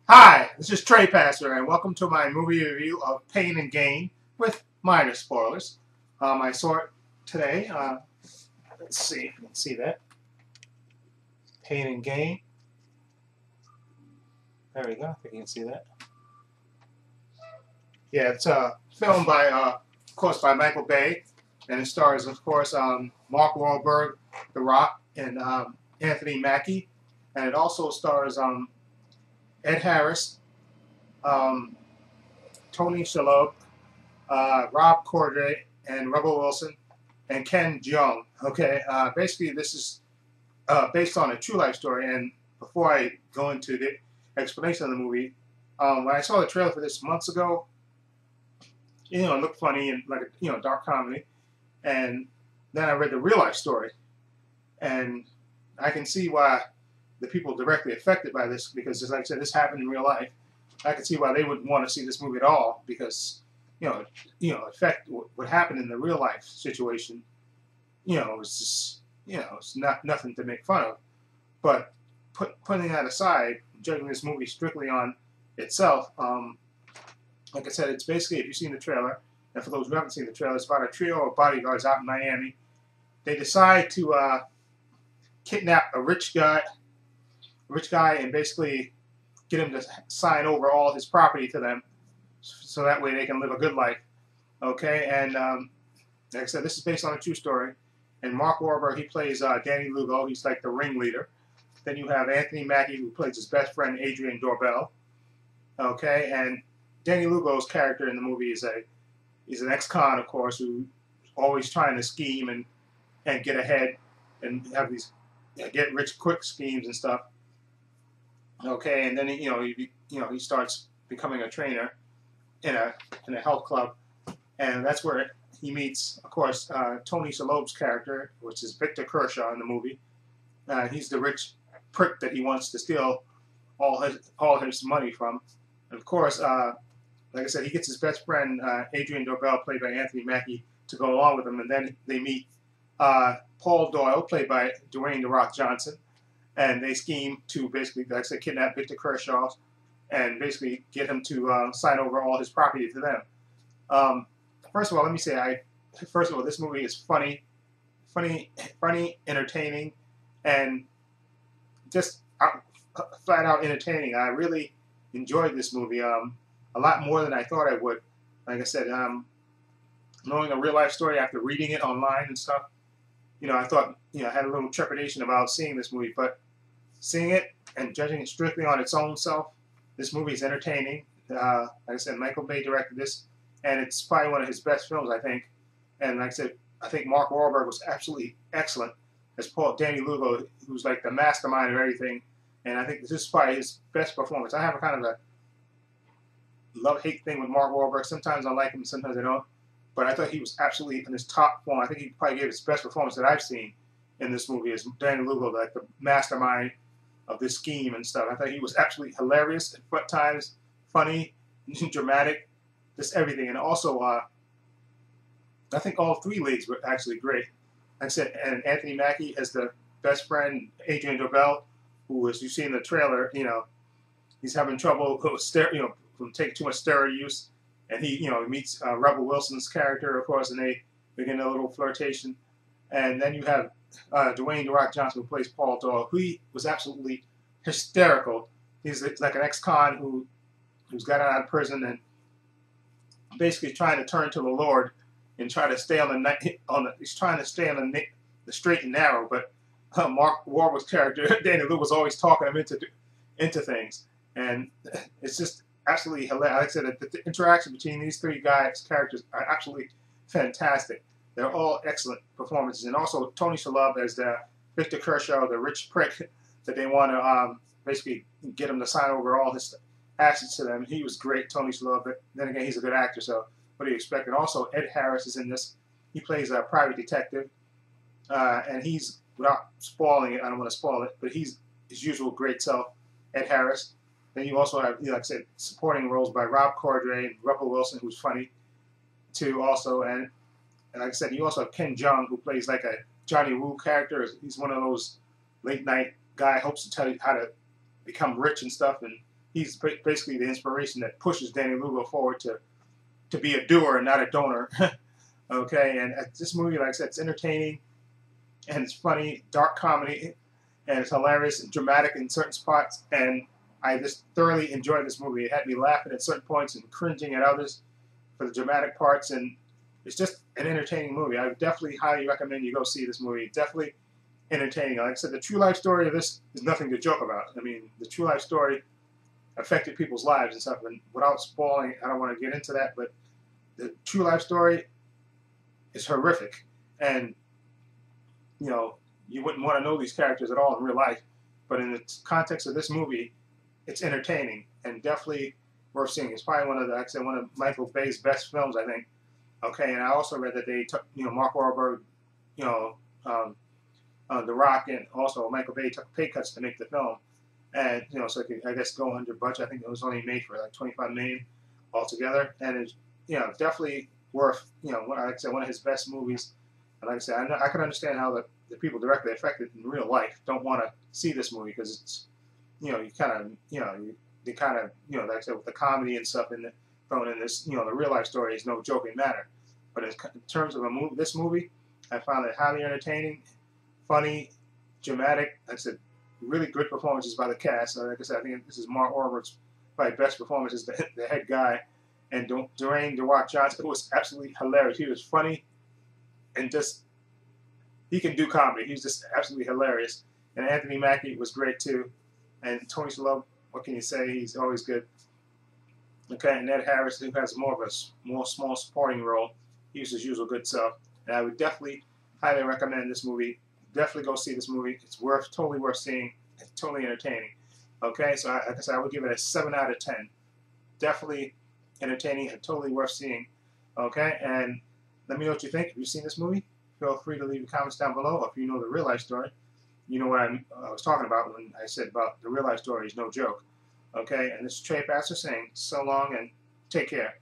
Hi, this is Trey Passer, and welcome to my movie review of Pain and Gain with minor spoilers. I saw it today. Let's see if you can see that. Pain and Gain. There we go. I think you can see that. Yeah, it's filmed by, of course, by Michael Bay, and it stars, of course, Mark Wahlberg, The Rock, and Anthony Mackie, and it also stars Ed Harris, Tony Shalhoub, Rob Corddry, and Rebel Wilson, and Ken Jeong. Okay, basically this is based on a true life story. And before I go into the explanation of the movie, when I saw the trailer for this months ago, it looked funny and like a dark comedy. And then I read the real life story, and I can see why the people directly affected by this, because as I said, this happened in real life. I can see why they wouldn't want to see this movie at all, because affect what happened in the real life situation. It's just it's not nothing to make fun of. But putting that aside, judging this movie strictly on itself, like I said, it's basically, if you've seen the trailer, and for those who haven't seen the trailer, it's about a trio of bodyguards out in Miami. They decide to kidnap a rich guy and basically get him to sign over all his property to them, so that way they can live a good life. Okay, and like I said, this is based on a true story. And Mark Wahlberg, he plays Danny Lugo. He's like the ringleader. Then you have Anthony Mackie, who plays his best friend Adrian Doorbell. Okay, and Danny Lugo's character in the movie is he's an ex-con, of course, who's always trying to scheme and get ahead and have these get rich quick schemes and stuff. Okay, and then he starts becoming a trainer in a health club, and that's where he meets, of course, Tony Shalhoub's character, which is Victor Kershaw in the movie. He's the rich prick that he wants to steal all his money from. And of course, like I said, he gets his best friend Adrian Doorbell, played by Anthony Mackie, to go along with him, and then they meet Paul Doyle, played by Dwayne "The Rock" Johnson. And they scheme to basically, like I said, kidnap Victor Kershaw and basically get him to sign over all his property to them. First of all, let me say, this movie is funny, entertaining, and just flat out entertaining. I really enjoyed this movie a lot more than I thought I would. Like I said, knowing a real life story after reading it online and stuff, I thought, I had a little trepidation about seeing this movie, but seeing it and judging it strictly on its own self, this movie is entertaining. Like I said, Michael Bay directed this, and it's probably one of his best films, I think. And like I said, I think Mark Wahlberg was absolutely excellent as Danny Lugo, who's like the mastermind of everything. And I think this is probably his best performance. I have a kind of a love-hate thing with Mark Wahlberg. Sometimes I like him, sometimes I don't. But I thought he was absolutely in his top form. I think he probably gave his best performance that I've seen in this movie as Danny Lugo, like the mastermind of this scheme and stuff. I thought he was absolutely hilarious at times, funny, dramatic, just everything. And also, I think all three leads were actually great. Like I said, and Anthony Mackie as the best friend, Adrian Doorbell, who, as you see in the trailer, he's having trouble from taking too much steroid use. And he meets Rebel Wilson's character, of course, and they begin a little flirtation. And then you have Dwayne "The Rock" Johnson, who plays Paul Doyle, who was absolutely hysterical. He's like an ex-con who's got out of prison and basically trying to turn to the Lord and try to stay he's trying to stay on the straight and narrow. But Mark Wahlberg's character, Danny Lugo, was always talking him into things, and it's just absolutely hilarious. Like I said, the interaction between these three characters are absolutely fantastic. They're all excellent performances. And also Tony Shalhoub as the Victor Kershaw, the rich prick that they want to basically get him to sign over all his assets to them. He was great, Tony Shalhoub, but then again, he's a good actor, so what do you expect? And also Ed Harris is in this. He plays a private detective, and he's, without spoiling it, I don't want to spoil it, but he's his usual great self, Ed Harris. Then you also have, like I said, supporting roles by Rob Corddry and Rebel Wilson, who's funny too also. And like I said, you also have Ken Jeong, who plays like a Johnny Woo character. He's one of those late night guy hopes to tell you how to become rich and stuff, and he's basically the inspiration that pushes Danny Lugo forward to be a doer and not a donor. Okay, and this movie, like I said, it's entertaining and it's funny, dark comedy, and it's hilarious and dramatic in certain spots, and I just thoroughly enjoyed this movie. It had me laughing at certain points and cringing at others for the dramatic parts, and it's just an entertaining movie. I would definitely highly recommend you go see this movie. Definitely entertaining. Like I said, the true life story of this is nothing to joke about. I mean, the true life story affected people's lives and stuff, and without spoiling, I don't want to get into that, but the true life story is horrific, and you know, you wouldn't want to know these characters at all in real life, but in the context of this movie, it's entertaining and definitely worth seeing. It's probably one of the, like I said, one of Michael Bay's best films, I think. Okay, and I also read that they took, you know, Mark Wahlberg, you know, The Rock, and also Michael Bay took pay cuts to make the film, and you know, so it could, I guess, go under budget. I think it was only made for like $25 million altogether, and it's, you know, definitely worth, you know, like I said, one of his best movies. And like I said, I can understand how the people directly affected in real life don't want to see this movie because it's, you know, you kind of, you know, they kind of, you know, like I said, with the comedy and stuff in thrown in this, you know, the real life story is no joking matter. But in terms of this movie, I found it highly entertaining, funny, dramatic. Like I said, really good performances by the cast. So like I said, I think this is Mark Wahlberg's probably best performance as the head guy. And Dwayne The Rock Johnson was absolutely hilarious. He was funny. And just, he can do comedy. He's just absolutely hilarious. And Anthony Mackie was great too. And Tony Shalhoub, what can you say? He's always good. Okay, and Ed Harris, who has more of a more small supporting role, he was his usual good self. And I would definitely highly recommend this movie. Definitely go see this movie. It's totally worth seeing. It's totally entertaining. Okay, so like I said, I would give it a 7 out of 10. Definitely entertaining and totally worth seeing. Okay, and let me know what you think. If you've seen this movie, feel free to leave your comments down below. Or if you know the real life story, you know what I was talking about when I said about the real life story is no joke. Okay, and this is Trey Pastor saying so long and take care.